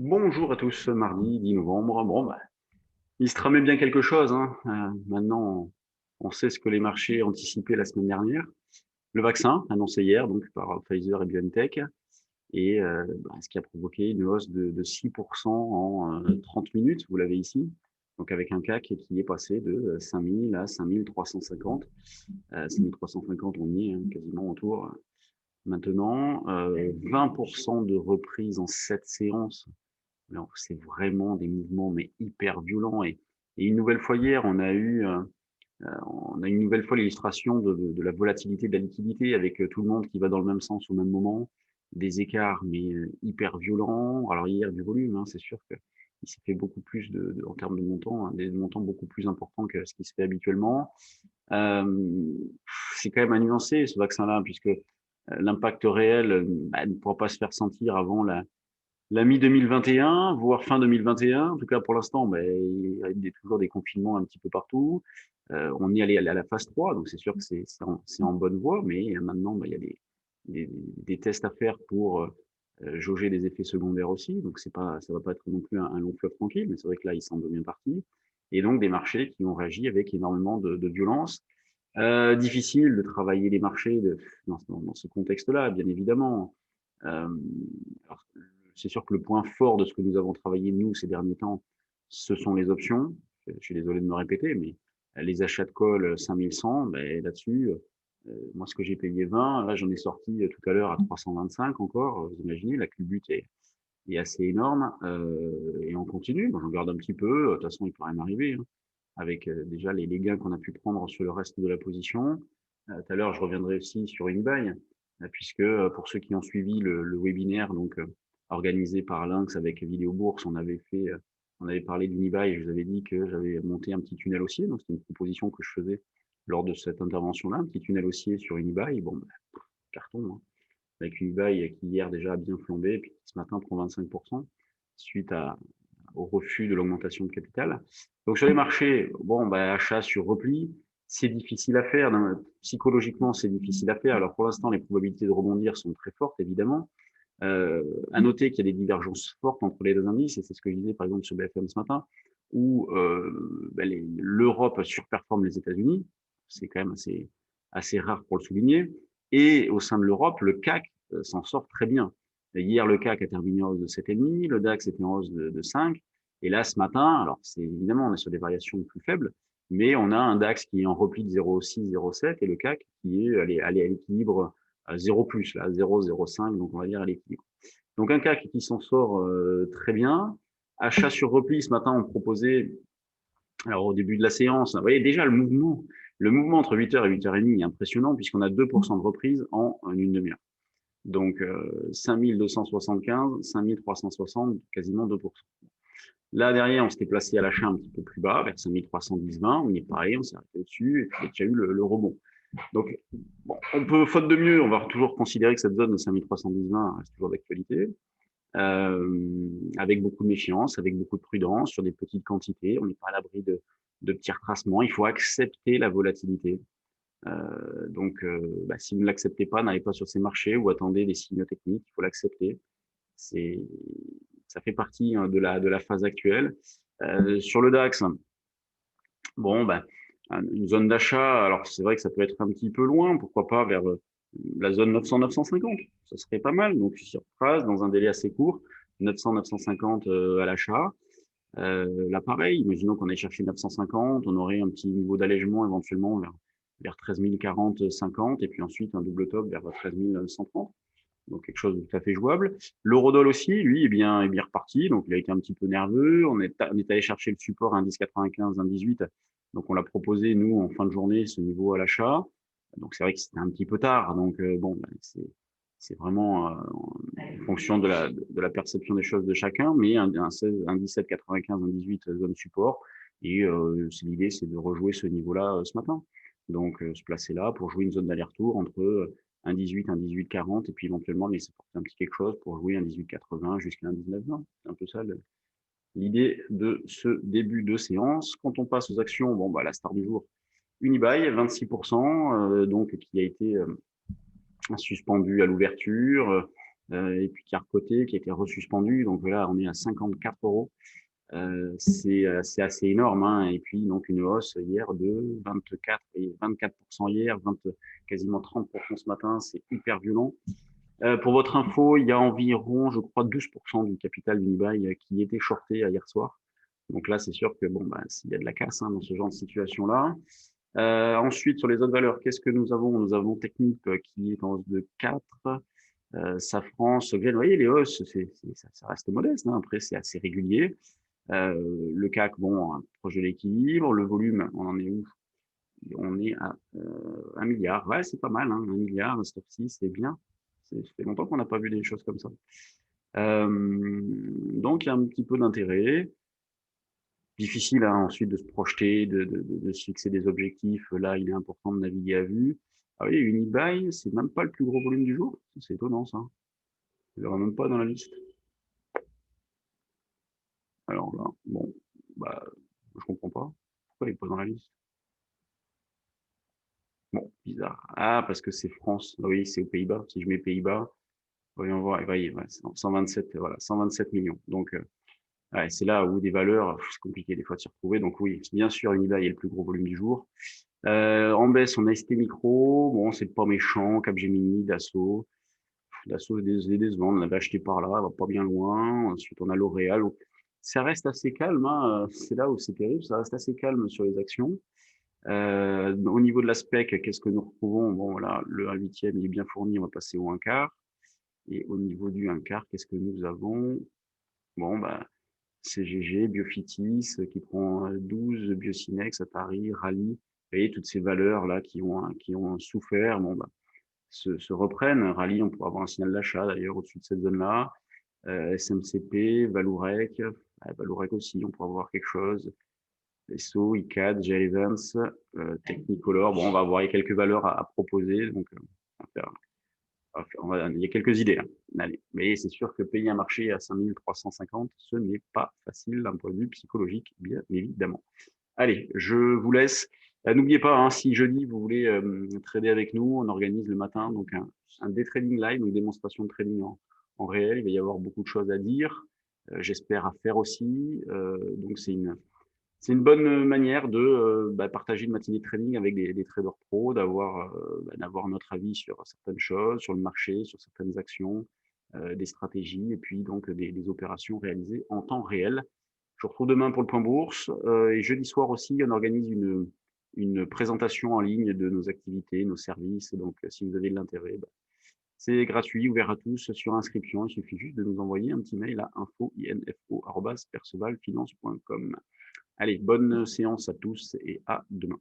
Bonjour à tous, mardi 10 novembre. Bon, il se tramait bien quelque chose, hein. Maintenant, on sait ce que les marchés anticipaient la semaine dernière. Le vaccin, annoncé hier donc par Pfizer et BioNTech, et ce qui a provoqué une hausse de 6% en 30 minutes, vous l'avez ici. Donc avec un CAC qui est passé de 5000 à 5350. 5350, on y est, hein, quasiment autour. Maintenant, 20% de reprise en 7 séances. Alors, c'est vraiment des mouvements mais hyper violents et une nouvelle fois hier, on a une nouvelle fois l'illustration de la volatilité de la liquidité avec tout le monde qui va dans le même sens au même moment, des écarts mais hyper violents. Alors hier, du volume, hein, c'est sûr qu'il s'est fait beaucoup plus en termes de montants, hein, des montants beaucoup plus importants que ce qui se fait habituellement. C'est quand même à nuancer ce vaccin-là, puisque l'impact réel ne pourra pas se faire sentir avant la mi-2021, voire fin 2021. En tout cas, pour l'instant, il y a toujours des confinements un petit peu partout. On y allait à la phase 3, donc c'est sûr que c'est en bonne voie, mais maintenant, il y a des tests à faire pour jauger les effets secondaires aussi. Donc, ça va pas être non plus un long fleuve tranquille, mais c'est vrai que là, il semble bien parti. Et donc, des marchés qui ont réagi avec énormément de violence. Difficile de travailler les marchés dans ce contexte-là, bien évidemment. Euh, alors, c'est sûr que le point fort de ce que nous avons travaillé, nous, ces derniers temps, ce sont les options. Je suis désolé de me répéter, mais les achats de call 5100, là-dessus, moi, ce que j'ai payé 20, là, j'en ai sorti tout à l'heure à 325 encore. Vous imaginez, la culbute est assez énorme. Et on continue. Bon, j'en garde un petit peu. De toute façon, il peut rien m'arriver, hein, avec déjà les gains qu'on a pu prendre sur le reste de la position. Tout à l'heure, je reviendrai aussi sur Unibail, puisque pour ceux qui ont suivi le webinaire donc organisé par Lynx avec Vidéo Bourse, on avait parlé d'Unibail et je vous avais dit que j'avais monté un petit tunnel haussier. Donc, c'était une proposition que je faisais lors de cette intervention-là, un petit tunnel haussier sur Unibail. Bon, carton, hein, avec Unibail qui hier déjà a bien flambé, et puis ce matin prend 25% suite au refus de l'augmentation de capital. Donc sur les marchés, bon, achat sur repli, c'est difficile à faire. Psychologiquement, c'est difficile à faire. Alors pour l'instant, les probabilités de rebondir sont très fortes, évidemment. À noter qu'il y a des divergences fortes entre les deux indices, et c'est ce que je disais par exemple sur BFM ce matin, où l'Europe surperforme les États-Unis. C'est quand même assez rare pour le souligner. Et au sein de l'Europe, le CAC s'en sort très bien. Hier, le CAC a terminé en hausse de 7,5, le DAX était en hausse de 5. Et là, ce matin, alors c'est évidemment, on est sur des variations plus faibles, mais on a un DAX qui est en repli de 0,6, 0,7 et le CAC qui est allé à l'équilibre 0 plus, là, 0, 0,5, donc on va dire à l'équilibre. Donc un CAC qui s'en sort très bien. Achat sur repli, ce matin, on proposait, alors au début de la séance, vous voyez déjà le mouvement entre 8h et 8h30 est impressionnant puisqu'on a 2% de reprise en une demi-heure. Donc 5275, 5360, quasiment 2%. Là, derrière, on s'était placé à l'achat un petit peu plus bas, vers 5310, 20. On y est pareil, on s'est arrêté au-dessus, et puis il y a déjà eu le rebond. Donc, bon, on peut, faute de mieux, on va toujours considérer que cette zone de 5310, 20 reste toujours d'actualité, avec beaucoup de méfiance, avec beaucoup de prudence, sur des petites quantités. On n'est pas à l'abri de petits retracements. Il faut accepter la volatilité. Si vous ne l'acceptez pas, n'allez pas sur ces marchés ou attendez des signaux techniques. Il faut l'accepter. C'est, ça fait partie, hein, de la phase actuelle. Sur le DAX, bon, une zone d'achat, alors c'est vrai que ça peut être un petit peu loin, pourquoi pas vers la zone 900-950, ça serait pas mal. Donc sur phrase, dans un délai assez court, 900-950 à l'achat. Là, pareil, imaginons qu'on aille chercher 950, on aurait un petit niveau d'allègement éventuellement vers 13 040, 50, et puis ensuite un double top vers 13 130. Donc quelque chose de tout à fait jouable. L'eurodoll aussi, lui, est bien reparti. Donc il a été un petit peu nerveux. On est allé chercher le support à 1,1095, 1,18. Donc on l'a proposé, nous, en fin de journée, ce niveau à l'achat. Donc c'est vrai que c'était un petit peu tard. Donc c'est vraiment en fonction de la perception des choses de chacun. Mais un 16, un 17,95, un 18 zone support. Et l'idée, c'est de rejouer ce niveau-là ce matin. Donc se placer là pour jouer une zone d'aller-retour entre un 18, un 18,40 et puis éventuellement laisser porter un petit quelque chose pour jouer un 18,80 jusqu'à un 19,20. C'est un peu ça l'idée de ce début de séance. Quand on passe aux actions, bon, la star du jour, Unibail, 26%, donc qui a été suspendu à l'ouverture. et puis qui a recoté, qui a été resuspendu. Donc là, on est à 54 €. C'est assez énorme, hein. Et puis donc une hausse hier de 24 et 24% hier, 20, quasiment 30% ce matin, c'est hyper violent. Pour votre info, il y a environ, je crois, 12% du capital d'Unibail qui était shorté hier soir. Donc là, c'est sûr que bon, bah, s'il y a de la casse dans ce genre de situation-là. Ensuite, sur les autres valeurs, qu'est-ce que nous avons? Nous avons Technip qui est en hausse de 4, Safran, Soggen. Vous voyez, les hausses, ça reste modeste, hein. Après, c'est assez régulier. Le CAC, bon, proche de l'équilibre. Le volume, on en est où? On est à 1 milliard. Ouais, c'est pas mal, hein, 1 milliard, un stop 6, c'est bien. Ça fait longtemps qu'on n'a pas vu des choses comme ça. Donc, il y a un petit peu d'intérêt. Difficile, hein, ensuite de se projeter, de se fixer des objectifs. Là, il est important de naviguer à vue. Ah oui, Unibail, c'est même pas le plus gros volume du jour. C'est étonnant, ça. Il ne même pas dans la liste. Alors là, bon, bah, je comprends pas. Pourquoi il n'est pas dans la liste? Bon, bizarre. Ah, parce que c'est France. Ah oui, c'est aux Pays-Bas. Si je mets Pays-Bas, voyons voir. Et voyez, ouais, 127, voilà, 127 millions. Donc, ouais, c'est là où des valeurs, c'est compliqué des fois de s'y retrouver. Donc oui, bien sûr, Unibail est le plus gros volume du jour. En baisse, on a ST Micro. Bon, c'est pas méchant. Capgemini, Dassault. Dassault est décevant. On l'avait acheté par là, elle va pas bien loin. Ensuite, on a L'Oréal. Ça reste assez calme, hein. C'est là où c'est terrible. Ça reste assez calme sur les actions. Au niveau de la spec, qu'est-ce que nous retrouvons? Bon, voilà, le 1/8, il est bien fourni. On va passer au 1/4. Et au niveau du 1/4, qu'est-ce que nous avons? Bon, bah, CGG, Biofitis, qui prend 12, Biocinex, Atari, Rallye. Vous voyez, toutes ces valeurs-là qui ont souffert, bon, bah, se reprennent. Rallye, on pourrait avoir un signal d'achat d'ailleurs au-dessus de cette zone-là. SMCP, Vallourec, Vallourec aussi, on pourrait avoir quelque chose. SO, ICAD, J-Events, Technicolor. Bon, on va avoir quelques valeurs à proposer. Donc, il y a quelques idées là. Allez. Mais c'est sûr que payer un marché à 5350, ce n'est pas facile d'un point de vue psychologique, bien évidemment. Allez, je vous laisse. N'oubliez pas, hein, si jeudi vous voulez trader avec nous, on organise le matin donc un day trading live, une démonstration de trading en réel. Il va y avoir beaucoup de choses à dire, j'espère à faire aussi. Donc c'est une bonne manière de partager une matinée de trading avec des traders pros, d'avoir notre avis sur certaines choses, sur le marché, sur certaines actions, des stratégies et puis donc des opérations réalisées en temps réel. Je vous retrouve demain pour le point bourse et jeudi soir aussi, on organise une présentation en ligne de nos activités, nos services. Donc, si vous avez de l'intérêt, c'est gratuit, ouvert à tous sur inscription. Il suffit juste de nous envoyer un petit mail à info@percevalfinance.com. Allez, bonne séance à tous et à demain.